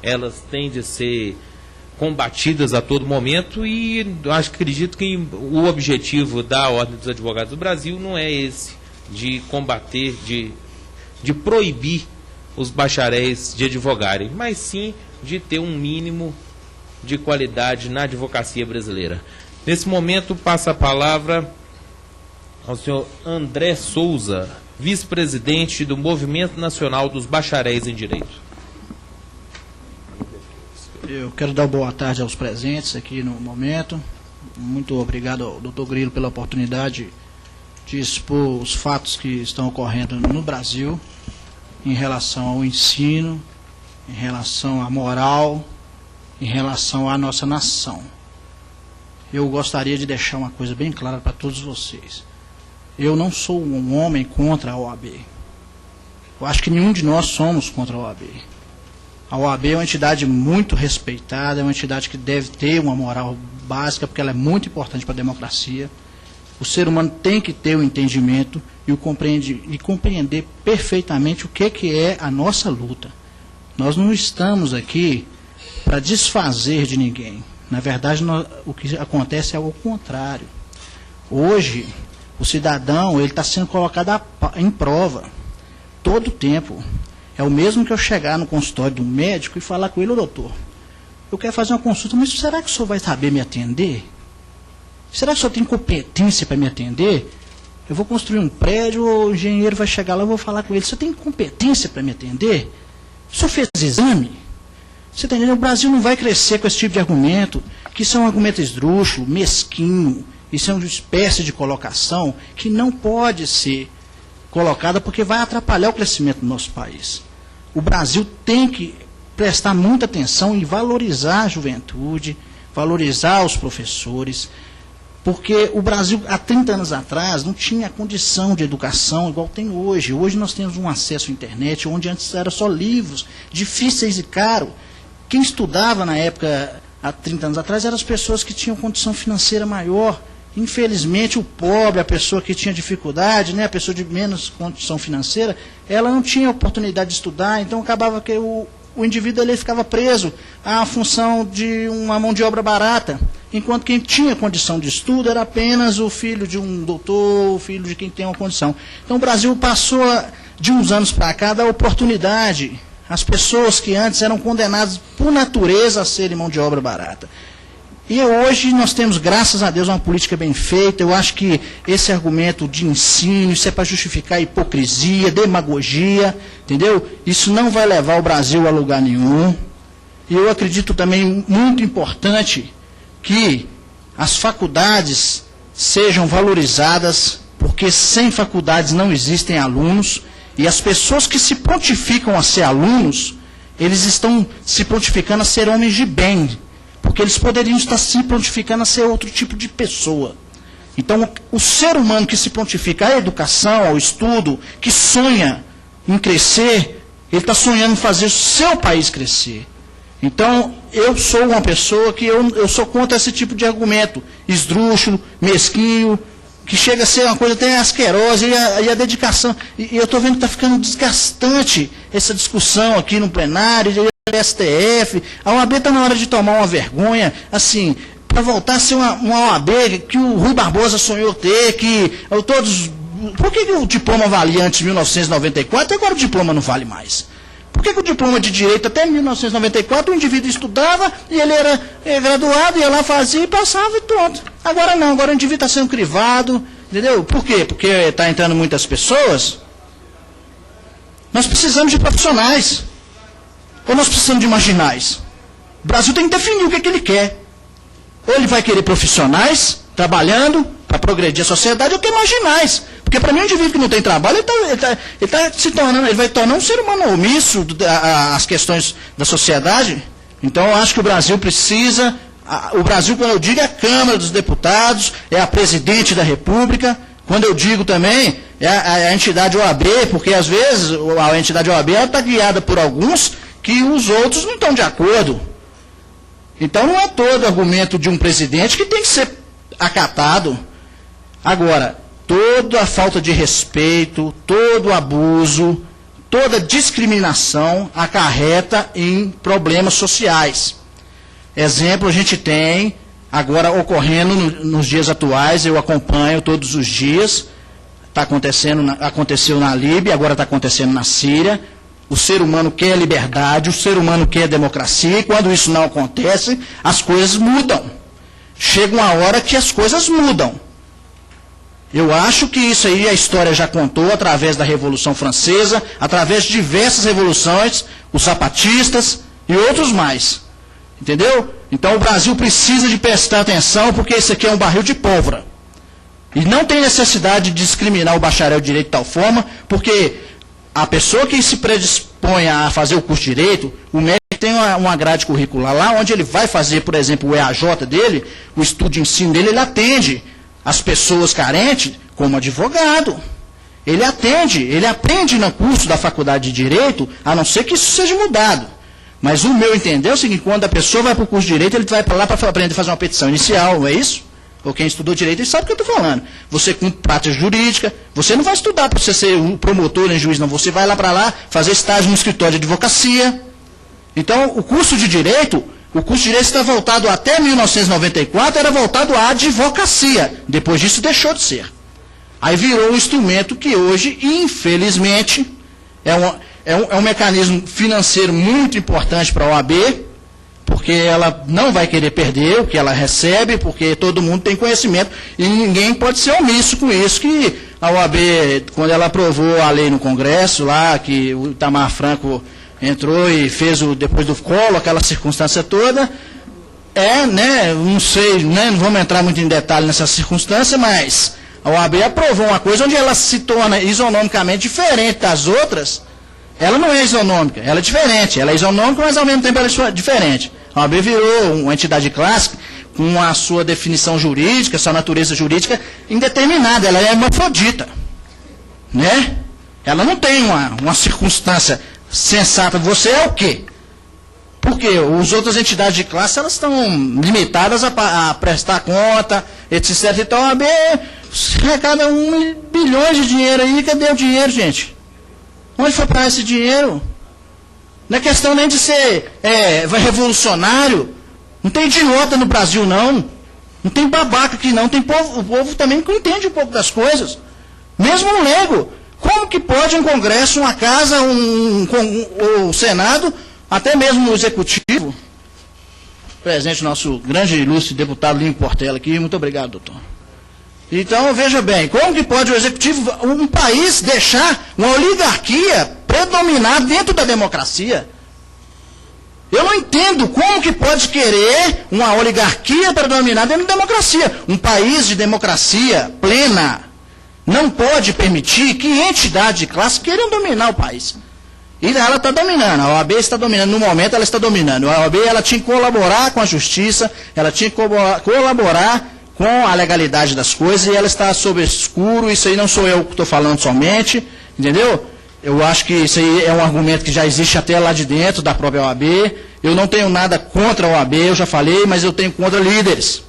elas têm de ser combatidas a todo momento, e acredito que o objetivo da Ordem dos Advogados do Brasil não é esse, de combater, de proibir os bacharéis de advogarem, mas sim de ter um mínimo de qualidade na advocacia brasileira. Nesse momento, passa a palavra ao senhor André Souza, vice-presidente do Movimento Nacional dos Bacharéis em Direito. Eu quero dar boa tarde aos presentes aqui no momento. Muito obrigado ao Dr. Grilo pela oportunidade de expor os fatos que estão ocorrendo no Brasil em relação ao ensino, em relação à moral, em relação à nossa nação. Eu gostaria de deixar uma coisa bem clara para todos vocês. Eu não sou um homem contra a OAB. Eu acho que nenhum de nós somos contra a OAB. A OAB é uma entidade muito respeitada, é uma entidade que deve ter uma moral básica, porque ela é muito importante para a democracia. O ser humano tem que ter o entendimento e compreender perfeitamente o que é a nossa luta. Nós não estamos aqui para desfazer de ninguém. Na verdade, o que acontece é o contrário. Hoje, o cidadão está sendo colocado em prova todo o tempo. É o mesmo que eu chegar no consultório de um médico e falar com ele: ô doutor, eu quero fazer uma consulta, mas será que o senhor vai saber me atender? Será que o senhor tem competência para me atender? Eu vou construir um prédio, o engenheiro vai chegar lá, eu vou falar com ele: o senhor tem competência para me atender? O senhor fez exame? Você está entendendo? O Brasil não vai crescer com esse tipo de argumento, que isso é um argumento esdrúxulo, mesquinho, isso é uma espécie de colocação que não pode ser colocada, porque vai atrapalhar o crescimento do nosso país. O Brasil tem que prestar muita atenção e valorizar a juventude, valorizar os professores, porque o Brasil, há 30 anos atrás, não tinha condição de educação igual tem hoje. Hoje nós temos um acesso à internet, onde antes era só livros, difíceis e caros. Quem estudava na época, há 30 anos atrás, eram as pessoas que tinham condição financeira maior. Infelizmente, o pobre, a pessoa que tinha dificuldade, né, a pessoa de menos condição financeira, ela não tinha oportunidade de estudar, então acabava que o indivíduo ali ficava preso à função de uma mão de obra barata, enquanto quem tinha condição de estudo era apenas o filho de um doutor, o filho de quem tem uma condição. Então o Brasil passou, de uns anos para cá, a dar oportunidade às pessoas que antes eram condenadas por natureza a serem mão de obra barata. E hoje nós temos, graças a Deus, uma política bem feita. Eu acho que esse argumento de ensino, isso é para justificar hipocrisia, demagogia, entendeu? Isso não vai levar o Brasil a lugar nenhum. E eu acredito também, muito importante, que as faculdades sejam valorizadas, porque sem faculdades não existem alunos, e as pessoas que se prontificam a ser alunos, eles estão se prontificando a ser homens de bem, porque eles poderiam estar se prontificando a ser outro tipo de pessoa. Então, o ser humano que se prontifica à educação, ao estudo, que sonha em crescer, ele está sonhando em fazer o seu país crescer. Então, eu sou uma pessoa que eu sou contra esse tipo de argumento esdrúxulo, mesquinho, que chega a ser uma coisa até asquerosa, e a dedicação. E eu estou vendo que está ficando desgastante essa discussão aqui no plenário, STF, a OAB está na hora de tomar uma vergonha, assim, para voltar a ser uma OAB que o Rui Barbosa sonhou ter, que todos... Por que o diploma valia antes de 1994 e agora o diploma não vale mais? Por que o diploma de direito até 1994 o indivíduo estudava e ele era graduado, ia lá, fazia e passava e pronto. Agora não, agora o indivíduo está sendo crivado, entendeu? Por quê? Porque está entrando muitas pessoas. Nós precisamos de profissionais. Ou nós precisamos de marginais? O Brasil tem que definir o que ele quer. Ou ele vai querer profissionais trabalhando para progredir a sociedade, ou quer marginais. Porque para mim, um indivíduo que não tem trabalho, ele vai tornar um ser humano omisso às questões da sociedade. Então, eu acho que o Brasil precisa... O Brasil, quando eu digo, é a Câmara dos Deputados, é a Presidente da República. Quando eu digo também, é a entidade OAB, porque às vezes a entidade OAB está guiada por alguns que os outros não estão de acordo. Então não é todo argumento de um presidente que tem que ser acatado. Agora, toda a falta de respeito, todo o abuso, toda discriminação acarreta em problemas sociais. Exemplo, a gente tem agora ocorrendo nos dias atuais, eu acompanho todos os dias, aconteceu na Líbia, agora está acontecendo na Síria. O ser humano quer liberdade, o ser humano quer democracia, e quando isso não acontece, as coisas mudam. Chega uma hora que as coisas mudam. Eu acho que isso aí a história já contou através da Revolução Francesa, através de diversas revoluções, os zapatistas e outros mais. Entendeu? Então o Brasil precisa de prestar atenção, porque isso aqui é um barril de pólvora. E não tem necessidade de discriminar o bacharel de direito de tal forma, porque a pessoa que se predispõe a fazer o curso de direito, o médico tem uma grade curricular lá, onde ele vai fazer, por exemplo, o EAJ dele, o estudo de ensino dele, ele atende as pessoas carentes como advogado. Ele aprende no curso da faculdade de Direito, a não ser que isso seja mudado. Mas o meu entender é o seguinte, quando a pessoa vai para o curso de Direito, ele vai para lá para aprender a fazer uma petição inicial, não é isso? Ou quem estudou Direito, ele sabe o que eu estou falando. Você com prática jurídica, você não vai estudar para você ser um promotor nem juiz, não. Você vai lá para lá fazer estágio no escritório de advocacia. Então, o curso de Direito está voltado até 1994, era voltado à advocacia. Depois disso, deixou de ser. Aí virou um instrumento que hoje, infelizmente, é um mecanismo financeiro muito importante para a OAB, porque ela não vai querer perder o que ela recebe, porque todo mundo tem conhecimento, e ninguém pode ser omisso com isso, que a OAB, quando ela aprovou a lei no Congresso, lá, que o Itamar Franco entrou e fez, depois do Collor, aquela circunstância toda, não sei, não vamos entrar muito em detalhe nessa circunstância, mas a OAB aprovou uma coisa onde ela se torna isonomicamente diferente das outras. Ela não é isonômica, ela é diferente. Ela é isonômica, mas ao mesmo tempo ela é diferente. A OAB virou uma entidade clássica com a sua definição jurídica, sua natureza jurídica indeterminada. Ela é hermafrodita. Né? Ela não tem uma circunstância sensata. Você é o quê? Porque as outras entidades de classe, elas estão limitadas a prestar conta, etc. Então a OAB arrecada bilhões de dinheiro aí. Cadê o dinheiro, gente? Onde foi para esse dinheiro? Não é questão nem de ser revolucionário. Não tem idiota no Brasil, não. Não tem babaca aqui, não. Tem povo, o povo também que entende um pouco das coisas. Mesmo um leigo. Como que pode um Congresso, uma Casa, o Senado, até mesmo o Executivo, presente nosso grande e ilustre deputado Lino Portela aqui, muito obrigado, doutor. Então, veja bem, como que pode o Executivo, um país, deixar uma oligarquia predominar dentro da democracia? Eu não entendo como que pode querer uma oligarquia predominar dentro da democracia. Um país de democracia plena não pode permitir que entidades de classe queiram dominar o país. E ela está dominando, a OAB está dominando, no momento ela está dominando. A OAB ela tinha que colaborar com a justiça, ela tinha que colaborar com a legalidade das coisas, e ela está sob escuro. Isso aí não sou eu que estou falando somente, entendeu? Eu acho que isso aí é um argumento que já existe até lá de dentro da própria OAB. Eu não tenho nada contra a OAB, eu já falei, mas eu tenho contra líderes.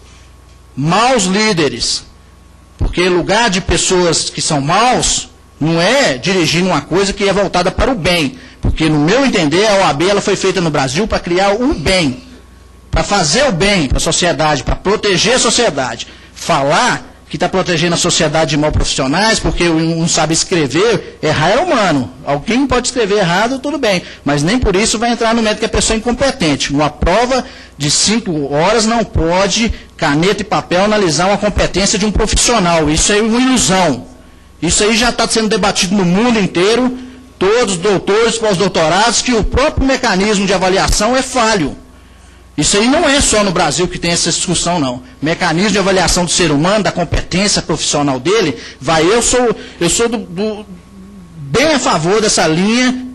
Maus líderes. Porque lugar de pessoas que são maus não é dirigir uma coisa que é voltada para o bem. Porque, no meu entender, a OAB ela foi feita no Brasil para criar o bem. Para fazer o bem para a sociedade, para proteger a sociedade. Falar que está protegendo a sociedade de mal profissionais, porque não sabe escrever, errar é humano. Alguém pode escrever errado, tudo bem. Mas nem por isso vai entrar no mérito que a pessoa é incompetente. Uma prova de 5 horas não pode, caneta e papel, analisar uma competência de um profissional. Isso é uma ilusão. Isso aí já está sendo debatido no mundo inteiro, todos doutores, pós-doutorados, que o próprio mecanismo de avaliação é falho. Isso aí não é só no Brasil que tem essa discussão, não. Mecanismo de avaliação do ser humano, da competência profissional dele, eu sou bem a favor dessa linha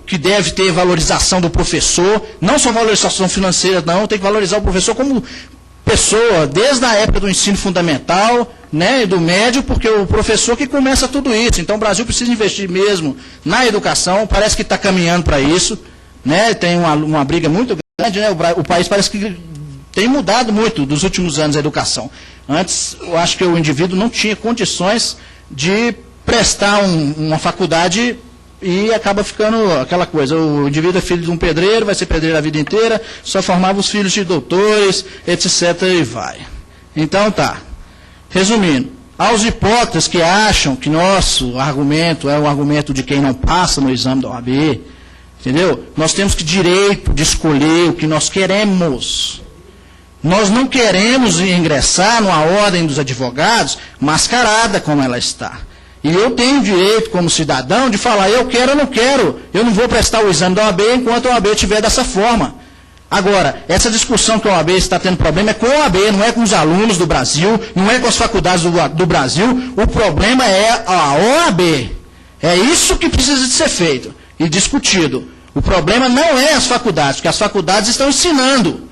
que deve ter valorização do professor, não só valorização financeira, não, tem que valorizar o professor como pessoa, desde a época do ensino fundamental, né, e do médio, porque o professor que começa tudo isso. Então o Brasil precisa investir mesmo na educação, parece que está caminhando para isso, né, tem uma briga muito grande. O país parece que tem mudado muito nos últimos anos a educação. Antes, eu acho que o indivíduo não tinha condições de prestar uma faculdade e acaba ficando aquela coisa, o indivíduo é filho de um pedreiro, vai ser pedreiro a vida inteira, só formava os filhos de doutores, etc. e vai. Então tá, resumindo, aos hipócritas que acham que nosso argumento é o argumento de quem não passa no exame da OAB, entendeu? Nós temos que direito de escolher o que nós queremos. Nós não queremos ingressar numa ordem dos advogados mascarada como ela está. E eu tenho direito, como cidadão, de falar, eu quero ou não quero. Eu não vou prestar o exame da OAB enquanto a OAB estiver dessa forma. Agora, essa discussão que a OAB está tendo problema é com a OAB, não é com os alunos do Brasil, não é com as faculdades do Brasil. O problema é a OAB. É isso que precisa de ser feito e discutido. O problema não é as faculdades, porque as faculdades estão ensinando.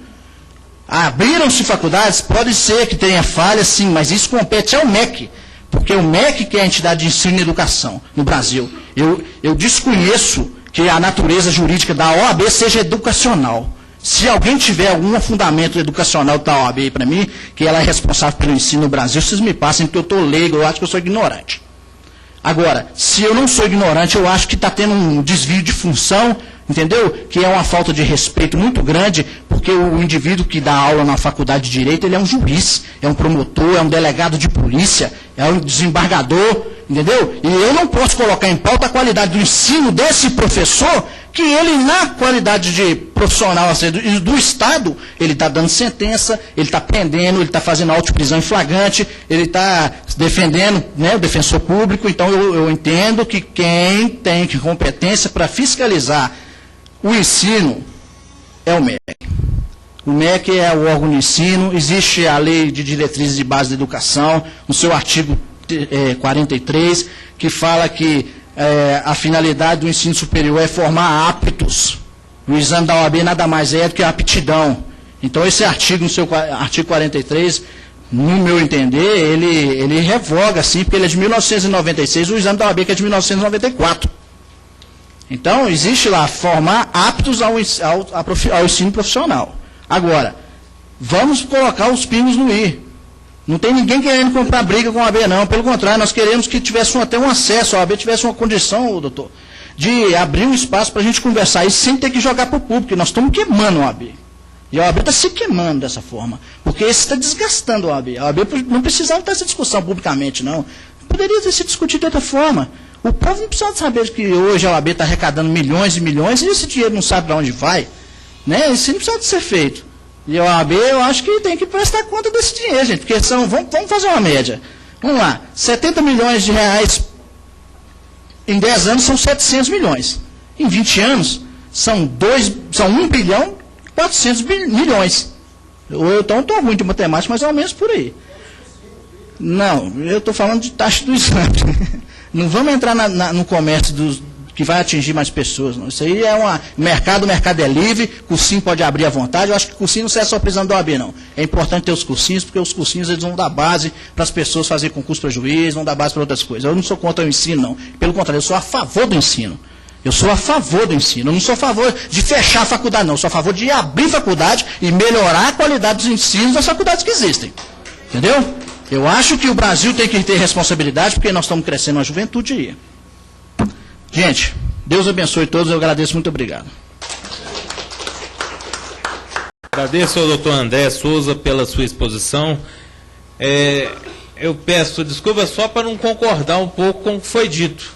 Abriram-se faculdades, pode ser que tenha falha, sim, mas isso compete ao MEC. Porque o MEC que é a entidade de ensino e educação no Brasil. Eu desconheço que a natureza jurídica da OAB seja educacional. Se alguém tiver algum fundamento educacional da OAB para mim, que ela é responsável pelo ensino no Brasil, vocês me passem, porque eu estou leigo, eu acho que eu sou ignorante. Agora, se eu não sou ignorante, eu acho que está tendo um desvio de função, entendeu? Que é uma falta de respeito muito grande, porque o indivíduo que dá aula na faculdade de Direito, ele é um juiz, é um promotor, é um delegado de polícia, é um desembargador, entendeu? E eu não posso colocar em pauta a qualidade do ensino desse professor, que ele, na qualidade de profissional do Estado, ele está dando sentença, ele está prendendo, ele está fazendo auto-prisão em flagrante, ele está defendendo, né, o defensor público. Então eu entendo que quem tem competência para fiscalizar o ensino é o MEC. O MEC é o órgão de ensino, existe a Lei de Diretrizes de Base da Educação, no seu artigo 43, que fala que a finalidade do ensino superior é formar aptos. O exame da OAB nada mais é do que a aptidão. Então esse artigo, no seu artigo 43, no meu entender, ele revoga, sim, porque ele é de 1996, o exame da OAB que é de 1994. Então, existe lá formar aptos ao ensino profissional. Agora, vamos colocar os pingos no i. Não tem ninguém querendo comprar briga com a OAB, não. Pelo contrário, nós queremos que tivesse até um acesso, a OAB tivesse uma condição, doutor, de abrir um espaço para a gente conversar isso sem ter que jogar para o público. Nós estamos queimando a OAB. E a OAB está se queimando dessa forma. Porque isso está desgastando a OAB. A OAB não precisava ter essa discussão publicamente, não. Poderia ter se discutido de outra forma. O povo não precisa saber que hoje a OAB está arrecadando milhões e milhões e esse dinheiro não sabe para onde vai. Né? Isso não precisa de ser feito. E a OAB, eu acho que tem que prestar conta desse dinheiro, gente. Porque vamos fazer uma média. Vamos lá. 70 milhões de reais em 10 anos são 700 milhões. Em 20 anos são 1 bilhão e 400 milhões. Eu então estou ruim de matemática, mas é o menos por aí. Não, eu estou falando de taxa do exame. Não vamos entrar no comércio que vai atingir mais pessoas. Não. Isso aí é o mercado é livre, cursinho pode abrir à vontade. Eu acho que cursinho não serve só precisando da OAB, não. É importante ter os cursinhos, porque os cursinhos eles vão dar base para as pessoas fazerem concurso para juiz, vão dar base para outras coisas. Eu não sou contra o ensino, não. Pelo contrário, eu sou a favor do ensino. Eu sou a favor do ensino. Eu não sou a favor de fechar a faculdade, não. Eu sou a favor de abrir faculdade e melhorar a qualidade dos ensinos das faculdades que existem. Entendeu? Eu acho que o Brasil tem que ter responsabilidade, porque nós estamos crescendo uma juventude aí. Gente, Deus abençoe todos, eu agradeço, muito obrigado. Agradeço ao doutor André Souza pela sua exposição. Eu peço desculpa só para não concordar um pouco com o que foi dito,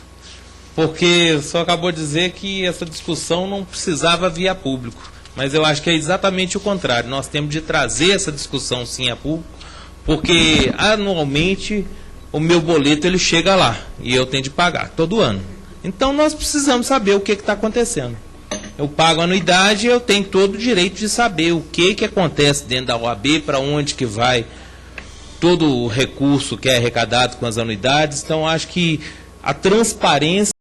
porque só acabou de dizer que essa discussão não precisava vir a público, mas eu acho que é exatamente o contrário. Nós temos de trazer essa discussão sim a público, porque anualmente o meu boleto ele chega lá e eu tenho de pagar todo ano. Então nós precisamos saber o que está acontecendo. Eu pago anuidade e eu tenho todo o direito de saber o que acontece dentro da OAB, para onde que vai todo o recurso que é arrecadado com as anuidades. Então acho que a transparência